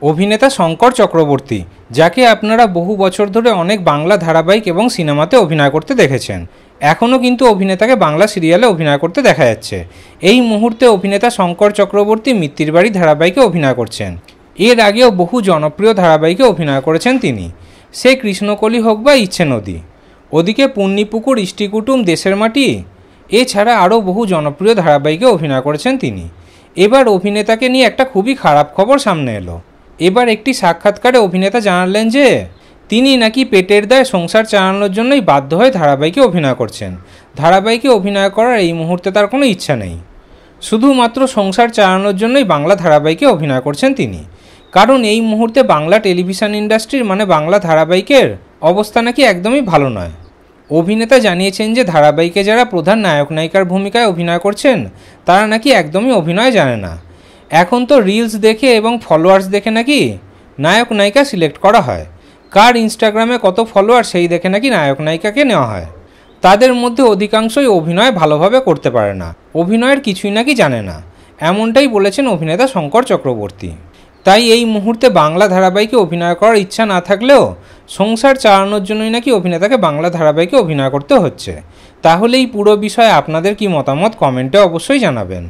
অভিনেতা শঙ্কর চক্রবর্তী, যাকে আপনারা বহু বছর ধরে অনেক বাংলা ধারাবাহিক এবং সিনেমাতে অভিনয় করতে দেখেছেন। এখনও কিন্তু অভিনেতাকে বাংলা সিরিয়ালে অভিনয় করতে দেখা যাচ্ছে। এই মুহূর্তে অভিনেতা শঙ্কর চক্রবর্তী মিত্তির বাড়ি ধারাবাহিকে অভিনয় করছেন। এর আগেও বহু জনপ্রিয় ধারাবাহিকে অভিনয় করেছেন তিনি, সে কৃষ্ণকলি হোক বা ইচ্ছে নদী। ওদিকে পুণ্যিপুকুর, ইষ্টিকুটুম, দেশের মাটি, এছাড়া আরও বহু জনপ্রিয় ধারাবাহিকে অভিনয় করেছেন তিনি। এবার অভিনেতাকে নিয়ে একটা খুবই খারাপ খবর সামনে এলো। এবার একটি সাক্ষাৎকারে অভিনেতা জানালেন যে তিনি নাকি পেটের দায়ে সংসার চালানোর জন্যই বাধ্য হয়ে ধারাবাহিকে অভিনয় করছেন। ধারাবাহিকে অভিনয় করার এই মুহূর্তে তার কোনো ইচ্ছা নেই, শুধুমাত্র সংসার চালানোর জন্যই বাংলা ধারাবাহিকে অভিনয় করছেন তিনি। কারণ এই মুহূর্তে বাংলা টেলিভিশন ইন্ডাস্ট্রির বাংলা ধারাবাহিকের অবস্থা নাকি একদমই ভালো নয়। অভিনেতা জানিয়েছেন যে ধারাবাহিকে যারা প্রধান নায়ক নায়িকার ভূমিকায় অভিনয় করছেন তারা নাকি একদমই অভিনয় জানে না। এখন তো রিলস দেখে এবং ফলোয়ার্স দেখে নাকি নায়ক নায়িকা সিলেক্ট করা হয়। কার ইনস্টাগ্রামে কত ফলোয়ার সেই দেখে নাকি নায়ক নায়িকাকে নেওয়া হয়। তাদের মধ্যে অধিকাংশই অভিনয় ভালোভাবে করতে পারে না, অভিনয়ের কিছুই নাকি জানে না, এমনটাই বলেছেন অভিনেতা শঙ্কর চক্রবর্তী। তাই এই মুহূর্তে বাংলা ধারাবাহিকে অভিনয় করার ইচ্ছা না থাকলেও সংসার চালানোর জন্যই নাকি অভিনেতাকে বাংলা ধারাবাহিকে অভিনয় করতে হচ্ছে। তাহলে এই পুরো বিষয়ে আপনাদের কি মতামত কমেন্টে অবশ্যই জানাবেন।